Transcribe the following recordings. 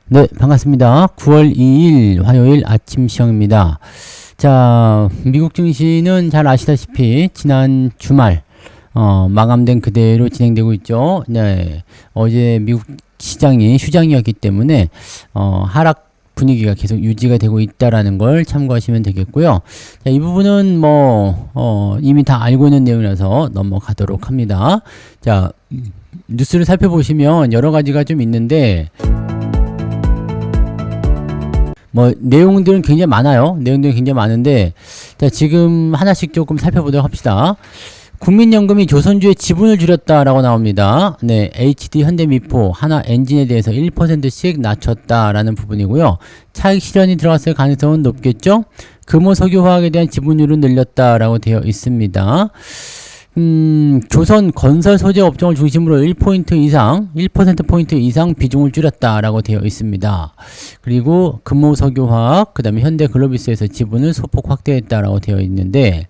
네, 반갑습니다. 9월 2일 화요일 아침 시황입니다. 자, 미국 증시는 잘 아시다시피 지난 주말 마감된 그대로 진행되고 있죠. 네, 어제 미국 시장이 휴장이었기 때문에 하락 분위기가 계속 유지가 되고 있다라는 걸 참고하시면 되겠고요. 자, 이 부분은 이미 다 알고 있는 내용이라서 넘어가도록 합니다. 자, 뉴스를 살펴보시면 여러 가지가 좀 있는데 내용들은 굉장히 많아요. 내용들은 굉장히 많은데, 자, 지금 하나씩 조금 살펴보도록 합시다. 국민연금이 조선주의 지분을 줄였다라고 나옵니다. 네, HD, 현대미포, 하나엔진에 대해서 1%씩 낮췄다라는 부분이고요. 차익 실현이 들어갔을 가능성은 높겠죠? 금호석유화학에 대한 지분율은 늘렸다라고 되어 있습니다. 조선 건설 소재 업종을 중심으로 1%포인트 이상 비중을 줄였다라고 되어 있습니다. 그리고 금호석유화학, 그 다음에 현대글로비스에서 지분을 소폭 확대했다라고 되어 있는데,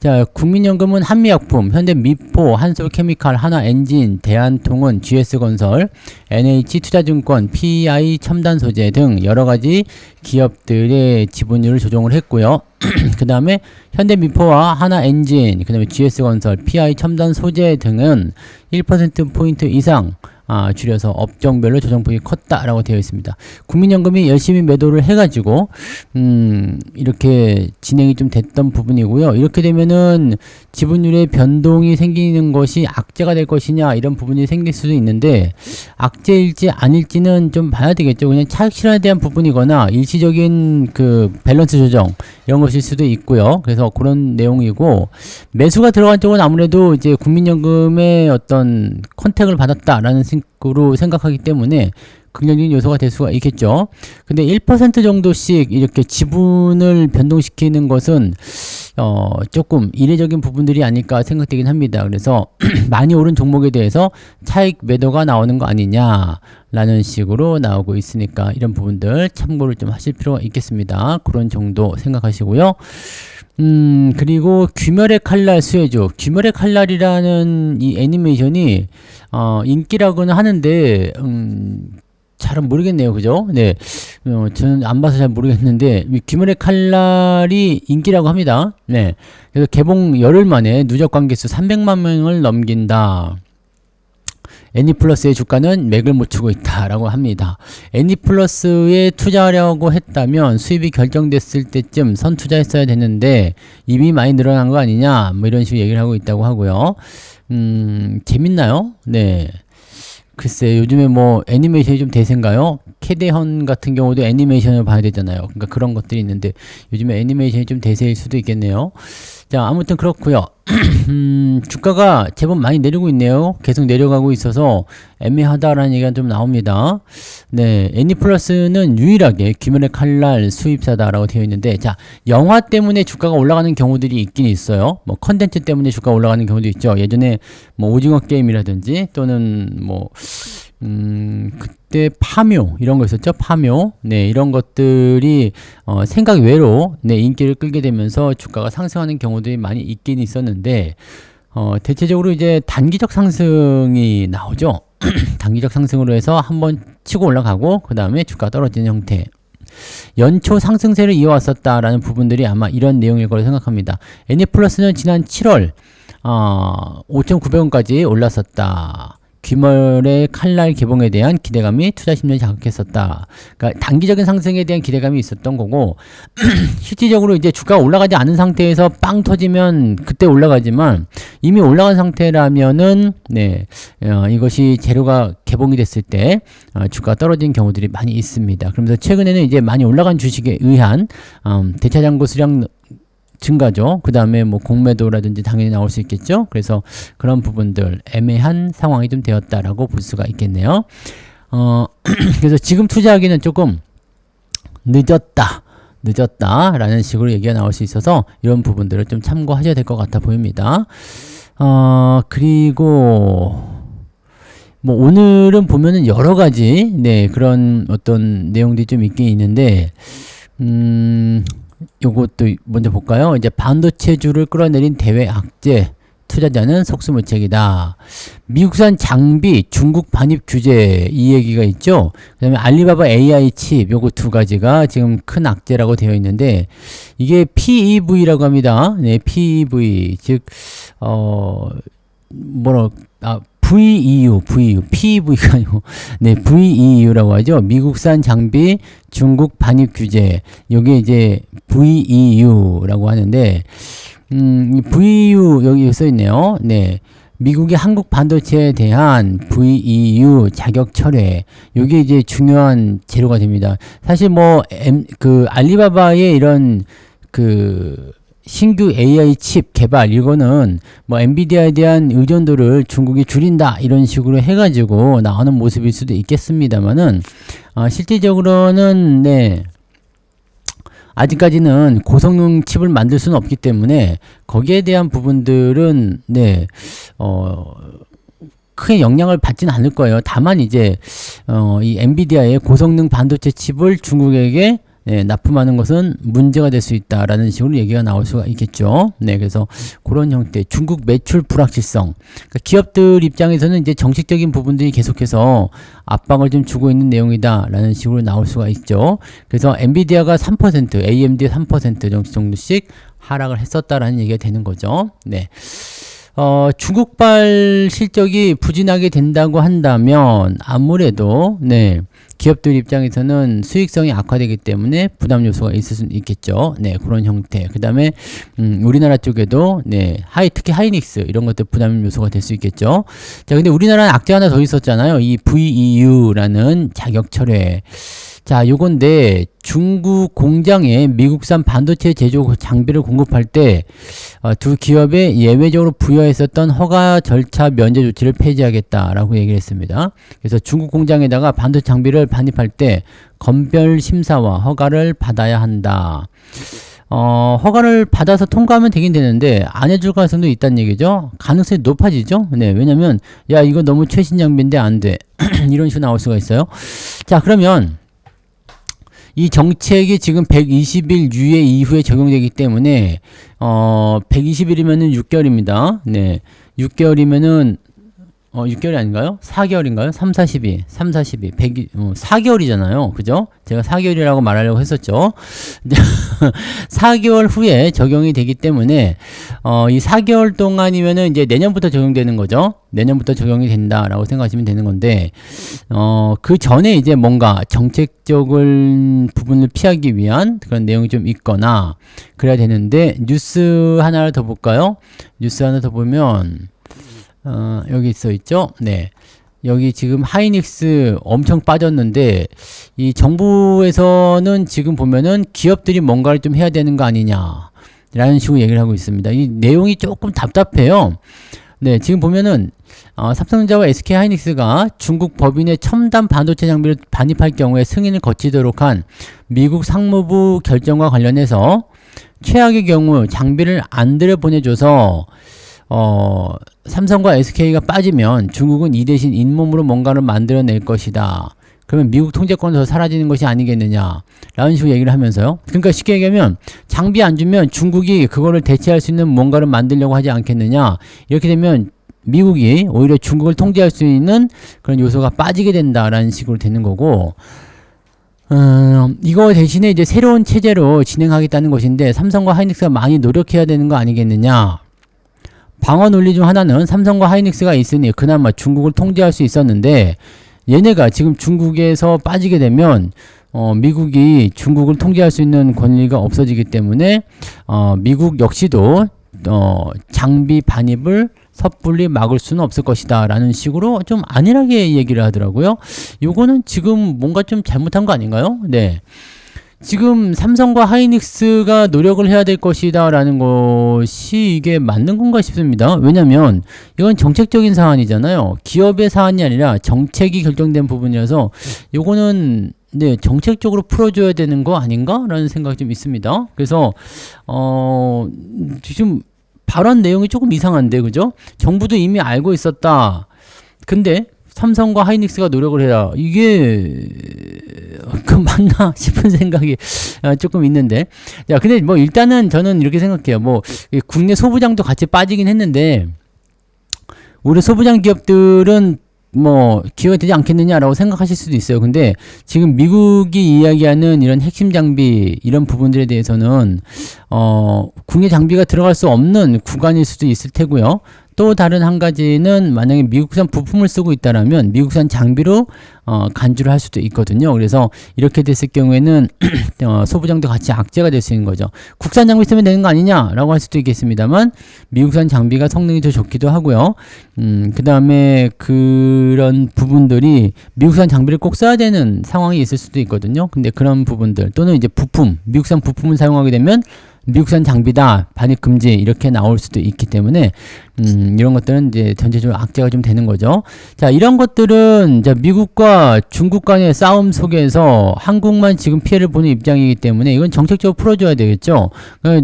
자, 국민연금은 한미약품, 현대미포, 한솔케미칼, 하나엔진, 대한통운, GS건설, NH투자증권, PI첨단소재 등 여러가지 기업들의 지분율을 조정을 했고요. 그 다음에 현대미포와 하나엔진, 그 다음에 GS건설, PI첨단소재 등은 1%포인트 이상 줄여서 업종별로 조정폭이 컸다라고 되어 있습니다. 국민연금이 열심히 매도를 해가지고 이렇게 진행이 좀 됐던 부분이고요. 이렇게 되면은 지분율의 변동이 생기는 것이 악재가 될 것이냐 이런 부분이 생길 수도 있는데, 악재일지 아닐지는 좀 봐야 되겠죠. 그냥 차익 실현에 대한 부분이거나 일시적인 그 밸런스 조정 이런 것일 수도 있고요. 그래서 그런 내용이고, 매수가 들어간 쪽은 아무래도 이제 국민연금의 어떤 컨택을 받았다라는 식으로 생각하기 때문에 긍정적인 요소가 될 수가 있겠죠. 근데 1% 정도씩 이렇게 지분을 변동시키는 것은 조금 이례적인 부분들이 아닐까 생각되긴 합니다. 그래서 많이 오른 종목에 대해서 차익 매도가 나오는 거 아니냐라는 식으로 나오고 있으니까 이런 부분들 참고를 좀 하실 필요가 있겠습니다. 그런 정도 생각하시고요. 그리고 귀멸의 칼날 수혜주, 귀멸의 칼날이라는 이 애니메이션이 인기라고는 하는데 잘은 모르겠네요. 그죠? 네. 저는 안 봐서 잘 모르겠는데, 귀멸의 칼날이 인기라고 합니다. 네. 그래서 개봉 열흘 만에 누적 관계수 300만 명을 넘긴다. 애니플러스의 주가는 맥을 못 추고 있다라고 합니다. 애니플러스에 투자하려고 했다면 수입이 결정됐을 때쯤 선 투자했어야 됐는데 이미 많이 늘어난 거 아니냐, 뭐 이런 식으로 얘기를 하고 있다고 하고요. 재밌나요? 네. 글쎄, 요즘에 애니메이션이 좀 대세인가요? 캐대헌 같은 경우도 애니메이션을 봐야 되잖아요. 그러니까 그런 것들이 있는데 요즘에 애니메이션이 좀 대세일 수도 있겠네요. 자, 아무튼 그렇고요. 주가가 제법 많이 내리고 있네요. 계속 내려가고 있어서 애매하다라는 얘기가 좀 나옵니다. 네, 애니플러스는 유일하게 귀멸의 칼날 수입사다라고 되어 있는데, 자, 영화 때문에 주가가 올라가는 경우들이 있긴 있어요. 컨텐츠 때문에 주가가 올라가는 경우도 있죠. 예전에 오징어 게임이라든지 또는 그때 파묘 이런 거 있었죠. 파묘. 네, 이런 것들이 생각 외로 인기를 끌게 되면서 주가가 상승하는 경우들이 많이 있긴 있었는데, 대체적으로 이제 단기적 상승이 나오죠. 단기적 상승으로 해서 한번 치고 올라가고 그 다음에 주가가 떨어지는 형태. 연초 상승세를 이어왔었다라는 부분들이 아마 이런 내용일 거라고 생각합니다. 애니플러스는 지난 7월 5,900원까지 올랐었다. 귀멸의 칼날 개봉에 대한 기대감이 투자 심리를 자극했었다. 그러니까 단기적인 상승에 대한 기대감이 있었던 거고, 실질적으로 이제 주가가 올라가지 않은 상태에서 빵 터지면 그때 올라가지만, 이미 올라간 상태라면은 이것이 재료가 개봉이 됐을 때 주가가 떨어진 경우들이 많이 있습니다. 그러면서 최근에는 이제 많이 올라간 주식에 의한 대차장고 수량 증가죠. 그 다음에 공매도라든지 당연히 나올 수 있겠죠. 그래서 그런 부분들 애매한 상황이 좀 되었다라고 볼 수가 있겠네요. 그래서 지금 투자하기는 조금 늦었다라는 식으로 얘기가 나올 수 있어서 이런 부분들을 좀 참고하셔야 될 것 같아 보입니다. 그리고 오늘은 보면은 여러 가지 그런 어떤 내용들이 좀 있긴 있는데, 요것도 먼저 볼까요? 이제 반도체주를 끌어내린 대외 악재, 투자자는 속수무책이다. 미국산 장비 중국 반입 규제 이 얘기가 있죠. 그다음에 알리바바 AI 칩 요거 두 가지가 지금 큰 악재라고 되어 있는데 이게 PEV라고 합니다. 네, PEV 즉 VEU, PEV가 아니고, 네, VEU라고 하죠. 미국산 장비 중국 반입 규제. 요게 이제 VEU라고 하는데, 이 VEU 여기 써 있네요. 네. 미국의 한국 반도체에 대한 VEU 자격 철회. 요게 이제 중요한 재료가 됩니다. 사실 알리바바의 이런 신규 AI 칩 개발 이거는 엔비디아에 대한 의존도를 중국이 줄인다 이런 식으로 해가지고 나오는 모습일 수도 있겠습니다만은 실질적으로는 네 아직까지는 고성능 칩을 만들 수는 없기 때문에 거기에 대한 부분들은 네 크게 영향을 받지는 않을 거예요. 다만 이제 이 엔비디아의 고성능 반도체 칩을 중국에게 납품하는 것은 문제가 될 수 있다라는 식으로 얘기가 나올 수가 있겠죠. 네, 그래서 그런 형태 중국 매출 불확실성. 그러니까 기업들 입장에서는 이제 정책적인 부분들이 계속해서 압박을 좀 주고 있는 내용이다라는 식으로 나올 수가 있죠. 그래서 엔비디아가 3%, AMD 3% 정도씩 하락을 했었다라는 얘기가 되는 거죠. 네. 중국발 실적이 부진하게 된다고 한다면 아무래도 네. 기업들 입장에서는 수익성이 악화되기 때문에 부담 요소가 있을 수 있겠죠. 네, 그런 형태. 그 다음에, 우리나라 쪽에도, 네, 특히 하이닉스, 이런 것들 부담 요소가 될 수 있겠죠. 자, 근데 우리나라는 악재 하나 더 있었잖아요. 이 VEU라는 자격 철회. 자, 요건데 중국 공장에 미국산 반도체 제조 장비를 공급할 때 두 기업에 예외적으로 부여했었던 허가 절차 면제 조치를 폐지하겠다라고 얘기를 했습니다. 그래서 중국 공장에다가 반도체 장비를 반입할 때 건별 심사와 허가를 받아야 한다. 허가를 받아서 통과하면 되긴 되는데 안 해줄 가능성도 있다는 얘기죠. 가능성이 높아지죠. 네, 왜냐면 야 이거 너무 최신 장비인데 안 돼. 이런 식으로 나올 수가 있어요. 자, 그러면 이 정책이 지금 120일 유예 이후에 적용되기 때문에 120일이면은 6개월입니다. 네. 6개월이면은 6개월이 아닌가요? 4개월인가요? 3, 42, 4개월이잖아요. 그죠? 제가 4개월이라고 말하려고 했었죠. 4개월 후에 적용이 되기 때문에, 이 4개월 동안이면은 이제 내년부터 적용되는 거죠. 내년부터 적용이 된다라고 생각하시면 되는 건데, 그 전에 이제 뭔가 정책적인 부분을 피하기 위한 그런 내용이 좀 있거나, 그래야 되는데, 뉴스 하나를 더 볼까요? 뉴스 하나 더 보면, 여기 있죠? 네. 여기 지금 하이닉스 엄청 빠졌는데, 이 정부에서는 지금 보면은 기업들이 뭔가를 좀 해야 되는 거 아니냐, 라는 식으로 얘기를 하고 있습니다. 이 내용이 조금 답답해요. 네, 지금 보면은, 삼성전자와 SK 하이닉스가 중국 법인의 첨단 반도체 장비를 반입할 경우에 승인을 거치도록 한 미국 상무부 결정과 관련해서 최악의 경우 장비를 안 들여보내줘서 삼성과 SK가 빠지면 중국은 이 대신 잇몸으로 뭔가를 만들어낼 것이다. 그러면 미국 통제권에서 사라지는 것이 아니겠느냐, 라는 식으로 얘기를 하면서요. 그러니까 쉽게 얘기하면 장비 안 주면 중국이 그거를 대체할 수 있는 뭔가를 만들려고 하지 않겠느냐. 이렇게 되면 미국이 오히려 중국을 통제할 수 있는 그런 요소가 빠지게 된다라는 식으로 되는 거고, 이거 대신에 이제 새로운 체제로 진행하겠다는 것인데 삼성과 하이닉스가 많이 노력해야 되는 거 아니겠느냐. 방어 논리 중 하나는 삼성과 하이닉스가 있으니 그나마 중국을 통제할 수 있었는데, 얘네가 지금 중국에서 빠지게 되면 미국이 중국을 통제할 수 있는 권리가 없어지기 때문에 미국 역시도 장비 반입을 섣불리 막을 수는 없을 것이다, 라는 식으로 좀 안일하게 얘기를 하더라고요. 요거는 지금 뭔가 좀 잘못한 거 아닌가요? 네. 지금 삼성과 하이닉스가 노력을 해야 될 것이다, 라는 것이 이게 맞는 건가 싶습니다. 왜냐면 이건 정책적인 사안이잖아요. 기업의 사안이 아니라 정책이 결정된 부분이어서 요거는 네, 정책적으로 풀어줘야 되는 거 아닌가? 라는 생각이 좀 있습니다. 그래서 지금 발언 내용이 조금 이상한데, 그죠? 정부도 이미 알고 있었다. 근데 삼성과 하이닉스가 노력을 해야, 이게 그 맞나 싶은 생각이 조금 있는데. 자, 근데 뭐 일단은 저는 이렇게 생각해요. 뭐 국내 소부장도 같이 빠지긴 했는데 우리 소부장 기업들은 뭐 기회가 되지 않겠느냐라고 생각하실 수도 있어요. 근데 지금 미국이 이야기하는 이런 핵심 장비 이런 부분들에 대해서는 국내 장비가 들어갈 수 없는 구간일 수도 있을 테고요. 또 다른 한 가지는 만약에 미국산 부품을 쓰고 있다라면 미국산 장비로 간주를 할 수도 있거든요. 그래서 이렇게 됐을 경우에는 소부장도 같이 악재가 될 수 있는 거죠. 국산 장비 쓰면 되는 거 아니냐라고 할 수도 있겠습니다만 미국산 장비가 성능이 더 좋기도 하고요. 그 다음에 그런 부분들이 미국산 장비를 꼭 써야 되는 상황이 있을 수도 있거든요. 근데 그런 부분들 또는 이제 부품, 미국산 부품을 사용하게 되면 미국산 장비다, 반입 금지 이렇게 나올 수도 있기 때문에 이런 것들은 이제 전체적으로 악재가 좀 되는 거죠. 자, 이런 것들은 이제 미국과 중국 간의 싸움 속에서 한국만 지금 피해를 보는 입장이기 때문에 이건 정책적으로 풀어줘야 되겠죠.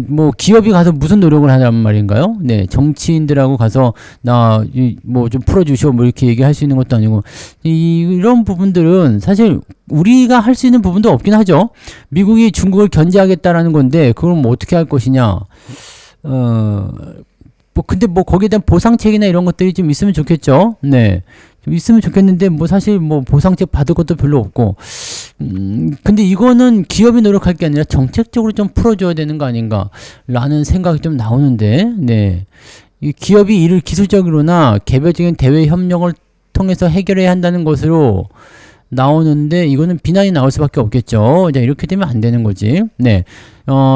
뭐 기업이 가서 무슨 노력을 하란 말인가요? 네, 정치인들하고 가서 나 뭐 좀 풀어주시오 뭐 이렇게 얘기할 수 있는 것도 아니고 이런 부분들은 사실 우리가 할 수 있는 부분도 없긴 하죠. 미국이 중국을 견제하겠다라는 건데 그걸 뭐 어떻게 할 것이냐. 뭐 근데 뭐 거기에 대한 보상책이나 이런 것들이 좀 있으면 좋겠죠. 네. 좀 있으면 좋겠는데 뭐 사실 뭐 보상책 받을 것도 별로 없고 근데 이거는 기업이 노력할 게 아니라 정책적으로 좀 풀어줘야 되는 거 아닌가 라는 생각이 좀 나오는데 네. 이 기업이 이를 기술적으로나 개별적인 대외 협력을 통해서 해결해야 한다는 것으로 나오는데 이거는 비난이 나올 수밖에 없겠죠. 자, 이렇게 되면 안 되는 거지. 네.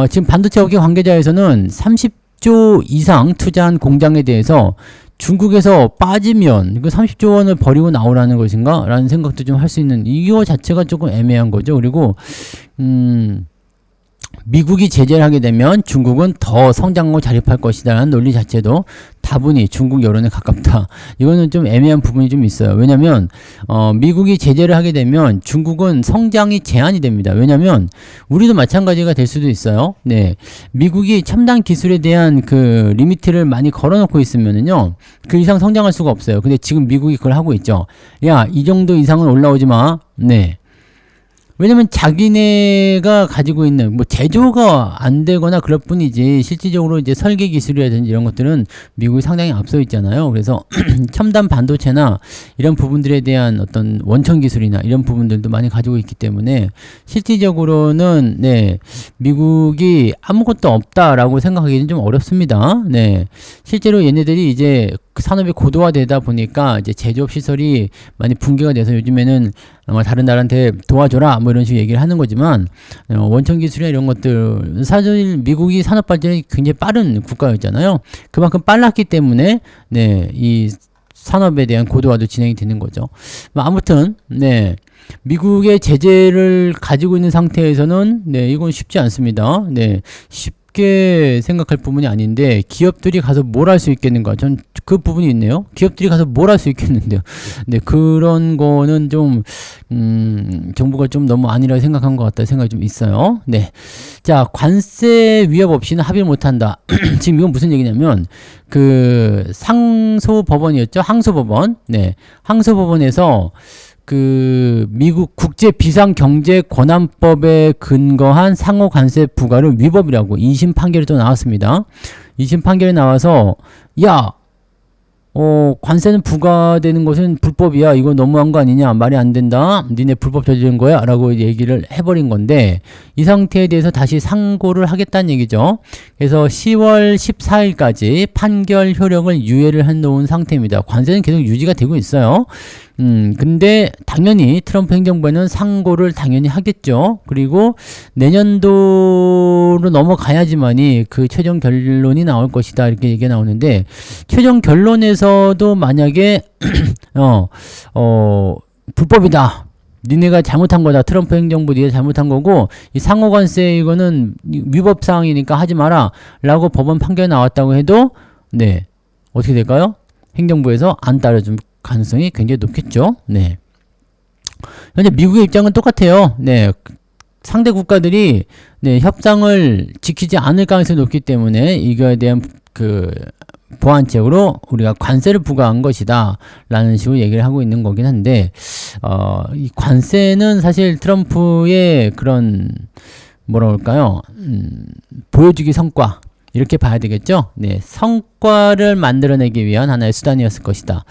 지금 반도체 업계 관계자에서는 30조 이상 투자한 공장에 대해서 중국에서 빠지면 그 30조 원을 버리고 나오라는 것인가? 라는 생각도 좀 할 수 있는 이거 자체가 조금 애매한 거죠. 그리고 미국이 제재를 하게 되면 중국은 더 성장하고 자립할 것이다라는 논리 자체도 다분히 중국 여론에 가깝다. 이거는 좀 애매한 부분이 좀 있어요. 왜냐면 미국이 제재를 하게 되면 중국은 성장이 제한이 됩니다. 왜냐면 우리도 마찬가지가 될 수도 있어요. 네, 미국이 첨단 기술에 대한 그 리미트를 많이 걸어놓고 있으면은요 그 이상 성장할 수가 없어요. 근데 지금 미국이 그걸 하고 있죠. 야, 이 정도 이상은 올라오지 마. 네. 왜냐면 자기네가 가지고 있는 뭐 제조가 안 되거나 그럴 뿐이지 실질적으로 이제 설계 기술이라든지 이런 것들은 미국이 상당히 앞서 있잖아요. 그래서 첨단 반도체나 이런 부분들에 대한 어떤 원천 기술이나 이런 부분들도 많이 가지고 있기 때문에 실질적으로는 네, 미국이 아무것도 없다라고 생각하기는 좀 어렵습니다. 네. 실제로 얘네들이 이제 산업이 고도화되다 보니까 이제 제조업 시설이 많이 붕괴가 돼서 요즘에는 아마 다른 나라한테 도와줘라 뭐 이런 식으로 얘기를 하는 거지만 원천 기술이나 이런 것들 사실 미국이 산업 발전이 굉장히 빠른 국가였잖아요. 그만큼 빨랐기 때문에 네, 이 산업에 대한 고도화도 진행이 되는 거죠. 뭐 아무튼 네. 미국의 제재를 가지고 있는 상태에서는 네, 이건 쉽지 않습니다. 네. 쉽게 생각할 부분이 아닌데 기업들이 가서 뭘 할 수 있겠는가? 전 그 부분이 있네요. 기업들이 가서 뭘 할 수 있겠는데요. 네, 그런 거는 좀 정부가 좀 너무 아니라고 생각한 것 같다 생각이 좀 있어요. 네, 자, 관세 위협 없이는 합의를 못한다. 지금 이건 무슨 얘기냐면 그 상소법원이었죠. 항소법원. 네, 항소법원에서 그 미국 국제비상경제권한법에 근거한 상호 관세 부과를 위법이라고 2심 판결이 또 나왔습니다. 2심 판결이 나와서 야, 관세는 부과되는 것은 불법이야. 이거 너무한 거 아니냐. 말이 안 된다. 니네 불법 저지른 거야. 라고 얘기를 해버린 건데 이 상태에 대해서 다시 상고를 하겠다는 얘기죠. 그래서 10월 14일까지 판결 효력을 유예를 해놓은 상태입니다. 관세는 계속 유지가 되고 있어요. 근데 당연히 트럼프 행정부에는 상고를 당연히 하겠죠. 그리고 내년도로 넘어가야지만이 그 최종 결론이 나올 것이다. 이렇게 얘기가 나오는데 최종 결론에서도 만약에 불법이다. 니네가 잘못한 거다. 트럼프 행정부 니가 잘못한 거고 이 상호관세 이거는 위법 사항이니까 하지 마라. 라고 법원 판결이 나왔다고 해도 네, 어떻게 될까요? 행정부에서 안 따라줄 가능성이 굉장히 높겠죠. 네. 현재 미국의 입장은 똑같아요. 네. 상대 국가들이 네, 협상을 지키지 않을 가능성이 높기 때문에 이거에 대한 그 보완책으로 우리가 관세를 부과한 것이다 라는 식으로 얘기를 하고 있는 거긴 한데 이 관세는 사실 트럼프의 그런 뭐라 그럴까요? 보여주기 성과 이렇게 봐야 되겠죠? 네, 성과를 만들어내기 위한 하나의 수단이었을 것이다.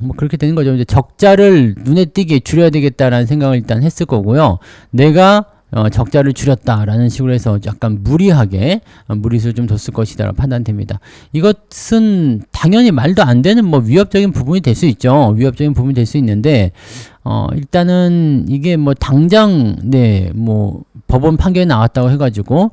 뭐 그렇게 되는 거죠. 이제 적자를 눈에 띄게 줄여야 되겠다라는 생각을 일단 했을 거고요. 내가 적자를 줄였다라는 식으로 해서 약간 무리하게 무리수를 좀 뒀을 것이다 라고 판단됩니다. 이것은 당연히 말도 안 되는 뭐 위협적인 부분이 될 수 있죠. 위협적인 부분이 될 수 있는데 일단은 이게 뭐 당장 네 뭐 법원 판결이 나왔다고 해가지고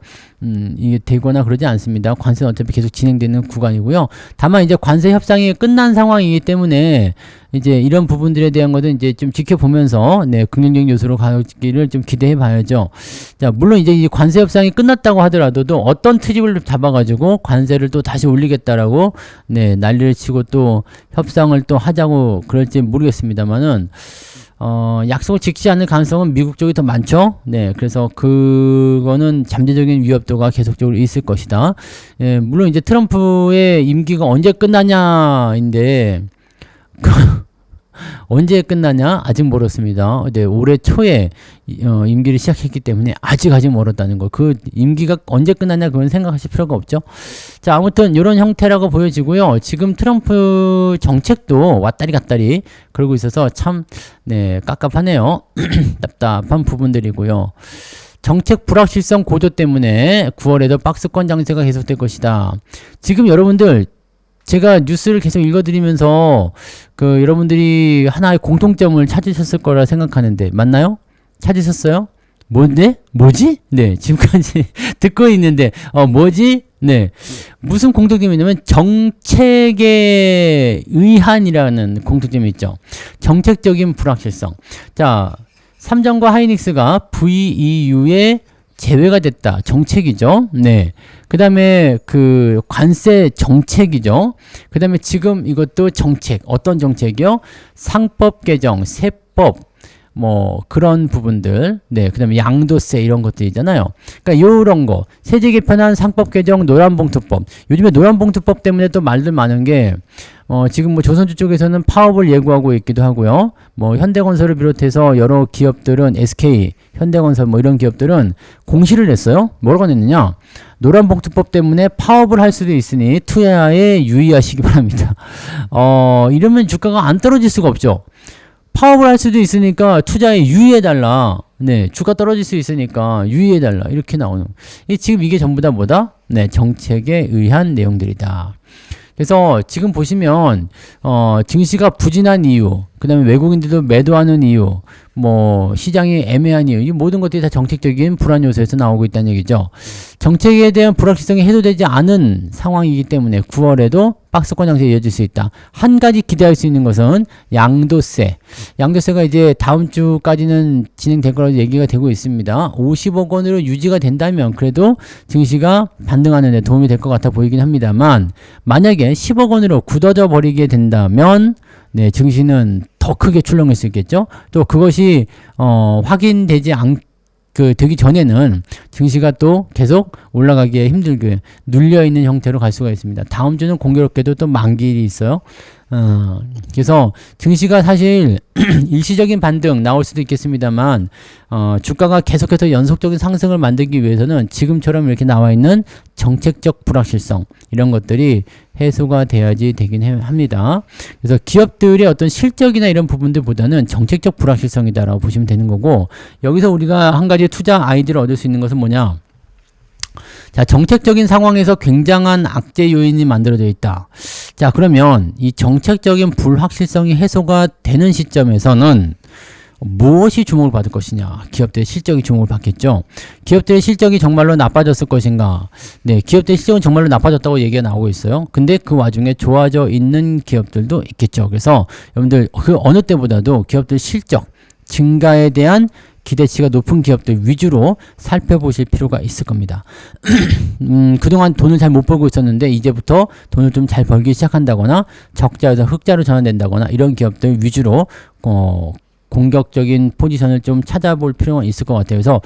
이게 되거나 그러지 않습니다. 관세는 어차피 계속 진행되는 구간이고요. 다만 이제 관세 협상이 끝난 상황이기 때문에 이제 이런 부분들에 대한 것은 이제 좀 지켜보면서 네 긍정적인 요소로 가기를 좀 기대해 봐야죠. 자, 물론 이제 이 관세 협상이 끝났다고 하더라도 어떤 트집을 잡아가지고 관세를 또 다시 올리겠다라고 네 난리를 치고 또 협상을 또 하자고 그럴지 모르겠습니다만은 약속을 지키지 않을 가능성은 미국 쪽이 더 많죠. 네, 그래서 그거는 잠재적인 위협도가 계속적으로 있을 것이다. 예, 물론 이제 트럼프의 임기가 언제 끝나냐인데 언제 끝나냐? 아직 멀었습니다. 네, 올해 초에 임기를 시작했기 때문에 아직 멀었다는 거. 그 임기가 언제 끝나냐 그건 생각하실 필요가 없죠. 자, 아무튼 이런 형태라고 보여지고요. 지금 트럼프 정책도 왔다리 갔다리 그러고 있어서 참 네, 깝깝하네요. 답답한 부분들이고요. 정책 불확실성 고조 때문에 9월에도 박스권 장세가 계속될 것이다. 지금 여러분들 제가 뉴스를 계속 읽어드리면서 그 여러분들이 하나의 공통점을 찾으셨을 거라 생각하는데 맞나요? 찾으셨어요? 뭔데? 뭐지? 네, 지금까지 듣고 있는데 뭐지? 네, 무슨 공통점이 있냐면 정책에 의한이라는 공통점이 있죠. 정책적인 불확실성. 자, 삼성과 하이닉스가 VEU에 제외가 됐다. 정책이죠. 네. 그 다음에 그 관세 정책이죠. 그 다음에 지금 이것도 정책. 어떤 정책이요? 상법 개정, 세법, 뭐 그런 부분들. 네. 그 다음에 양도세 이런 것들이잖아요. 그러니까 요런 거. 세제 개편안 상법 개정 노란봉투법. 요즘에 노란봉투법 때문에 또 말들 많은 게 지금 뭐 조선주 쪽에서는 파업을 예고하고 있기도 하고요. 뭐 현대건설을 비롯해서 여러 기업들은 SK, 현대건설 뭐 이런 기업들은 공시를 냈어요. 뭐라고 냈느냐? 노란봉투법 때문에 파업을 할 수도 있으니 투자에 유의하시기 바랍니다. 이러면 주가가 안 떨어질 수가 없죠. 파업을 할 수도 있으니까 투자에 유의해달라. 네, 주가 떨어질 수 있으니까 유의해달라. 이렇게 나오는. 지금 이게 전부 다 뭐다? 네, 정책에 의한 내용들이다. 그래서 지금 보시면 증시가 부진한 이유, 그 다음에 외국인들도 매도하는 이유, 뭐 시장이 애매한 이유, 이 모든 것들이 다 정책적인 불안 요소에서 나오고 있다는 얘기죠. 정책에 대한 불확실성이 해소되지 않은 상황이기 때문에 9월에도 박스권 장세가 이어질 수 있다. 한 가지 기대할 수 있는 것은 양도세. 양도세가 이제 다음 주까지는 진행될 거라고 얘기가 되고 있습니다. 50억 원으로 유지가 된다면 그래도 증시가 반등하는 데 도움이 될 것 같아 보이긴 합니다만 만약에 10억 원으로 굳어져 버리게 된다면 네, 증시는 더 크게 출렁일 수 있겠죠. 또 그것이 확인되지 되기 전에는 증시가 또 계속 올라가기에 힘들게 눌려있는 형태로 갈 수가 있습니다. 다음 주는 공교롭게도 또 만기일이 있어요. 그래서 증시가 사실 일시적인 반등 나올 수도 있겠습니다만 주가가 계속해서 연속적인 상승을 만들기 위해서는 지금처럼 이렇게 나와 있는 정책적 불확실성 이런 것들이 해소가 돼야지 되긴 합니다. 그래서 기업들의 어떤 실적이나 이런 부분들보다는 정책적 불확실성이다라고 보시면 되는 거고 여기서 우리가 한 가지 투자 아이디어를 얻을 수 있는 것은 뭐냐? 자, 정책적인 상황에서 굉장한 악재 요인이 만들어져 있다. 자, 그러면 이 정책적인 불확실성이 해소가 되는 시점에서는 무엇이 주목을 받을 것이냐? 기업들의 실적이 주목을 받겠죠. 기업들의 실적이 정말로 나빠졌을 것인가? 네, 기업들의 실적은 정말로 나빠졌다고 얘기가 나오고 있어요. 근데 그 와중에 좋아져 있는 기업들도 있겠죠. 그래서 여러분들 그 어느 때보다도 기업들 실적 증가에 대한 기대치가 높은 기업들 위주로 살펴보실 필요가 있을 겁니다. 그동안 돈을 잘 못 벌고 있었는데 이제부터 돈을 좀 잘 벌기 시작한다거나 적자에서 흑자로 전환된다거나 이런 기업들 위주로 공격적인 포지션을 좀 찾아볼 필요가 있을 것 같아요. 그래서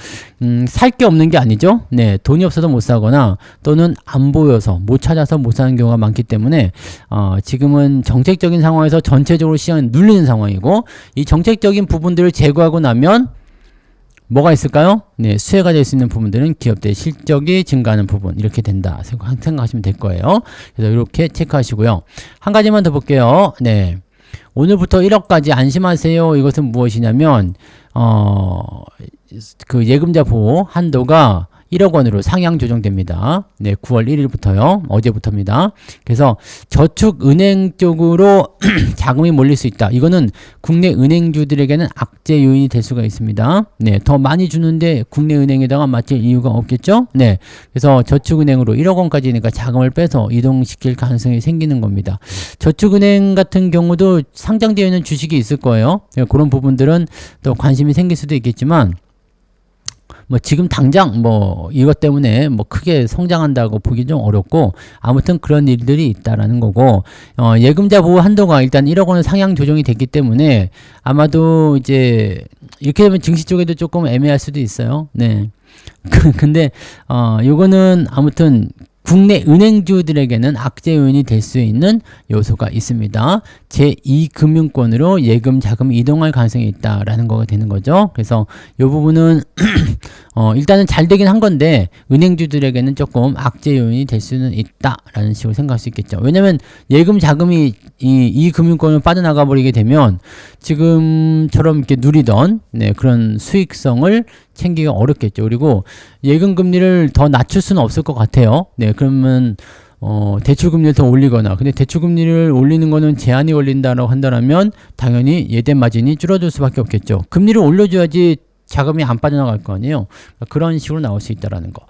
살 게 없는 게 아니죠. 네, 돈이 없어서 못 사거나 또는 안 보여서 못 찾아서 못 사는 경우가 많기 때문에 지금은 정책적인 상황에서 전체적으로 시장이 눌리는 상황이고, 이 정책적인 부분들을 제거하고 나면 뭐가 있을까요? 네, 수혜가 될 수 있는 부분들은 기업들의 실적이 증가하는 부분, 이렇게 된다 생각하시면 될 거예요. 그래서 이렇게 체크하시고요. 한 가지만 더 볼게요. 네, 오늘부터 1억까지 안심하세요. 이것은 무엇이냐면 그 예금자 보호 한도가 1억 원으로 상향 조정됩니다. 네, 9월 1일부터요. 어제부터입니다. 그래서 저축은행 쪽으로 자금이 몰릴 수 있다. 이거는 국내 은행주들에게는 악재 요인이 될 수가 있습니다. 네, 더 많이 주는데 국내 은행에다가 맡길 이유가 없겠죠? 네, 그래서 저축은행으로 1억 원까지니까 자금을 빼서 이동시킬 가능성이 생기는 겁니다. 저축은행 같은 경우도 상장되어 있는 주식이 있을 거예요. 그런 부분들은 또 관심이 생길 수도 있겠지만, 뭐 지금 당장 뭐 이것 때문에 뭐 크게 성장한다고 보기 좀 어렵고, 아무튼 그런 일들이 있다라는 거고, 예금자 보호 한도가 일단 1억 원은 상향 조정이 됐기 때문에 아마도 이제 이렇게 되면 증시 쪽에도 조금 애매할 수도 있어요. 네. 근데 요거는 아무튼 국내 은행주들에게는 악재 요인이 될 수 있는 요소가 있습니다. 제2금융권으로 예금 자금이 이동할 가능성이 있다라는 거가 되는 거죠. 그래서 이 부분은 일단은 잘 되긴 한 건데 은행주들에게는 조금 악재 요인이 될 수는 있다라는 식으로 생각할 수 있겠죠. 왜냐면 예금 자금이 이 금융권을 빠져나가 버리게 되면 지금처럼 이렇게 누리던 그런 수익성을 챙기기가 어렵겠죠. 그리고 예금 금리를 더 낮출 수는 없을 것 같아요. 네, 그러면 대출 금리를 더 올리거나, 근데 대출 금리를 올리는 거는 제한이 걸린다라고 한다면 당연히 예대 마진이 줄어들 수밖에 없겠죠. 금리를 올려줘야지 자금이 안 빠져나갈 거 아니에요. 그런 식으로 나올 수 있다라는 거.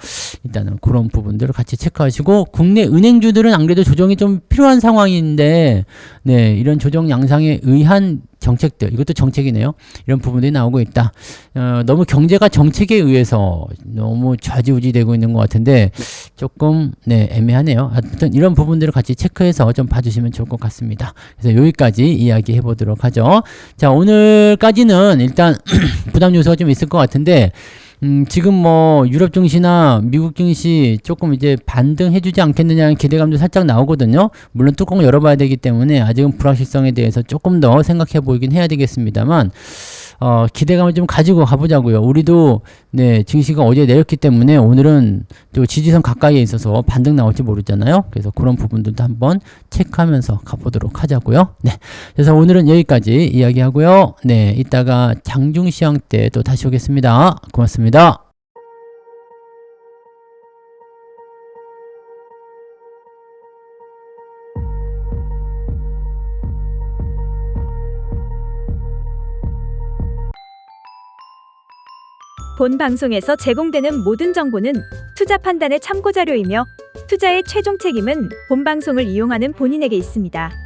일단은 그런 부분들을 같이 체크하시고, 국내 은행주들은 안 그래도 조정이 좀 필요한 상황인데, 네, 이런 조정 양상에 의한 정책들, 이것도 정책이네요. 이런 부분들이 나오고 있다. 너무 경제가 정책에 의해서 너무 좌지우지되고 있는 것 같은데 조금 애매하네요. 하여튼 이런 부분들을 같이 체크해서 좀 봐주시면 좋을 것 같습니다. 그래서 여기까지 이야기해 보도록 하죠. 자, 오늘까지는 일단 부담 요소가 좀 있을 것 같은데, 지금 뭐 유럽 증시나 미국 증시 조금 이제 반등해주지 않겠느냐는 기대감도 살짝 나오거든요. 물론 뚜껑을 열어봐야 되기 때문에 아직은 불확실성에 대해서 조금 더 생각해 보이긴 해야 되겠습니다만, 기대감을 좀 가지고 가보자고요. 우리도 증시가 어제 내렸기 때문에 오늘은 또 지지선 가까이에 있어서 반등 나올지 모르잖아요. 그래서 그런 부분들도 한번 체크하면서 가보도록 하자고요. 네, 그래서 오늘은 여기까지 이야기하고요. 네, 이따가 장중시황 때 또 다시 오겠습니다. 고맙습니다. 본 방송에서 제공되는 모든 정보는 투자 판단의 참고 자료이며 투자의 최종 책임은 본 방송을 이용하는 본인에게 있습니다.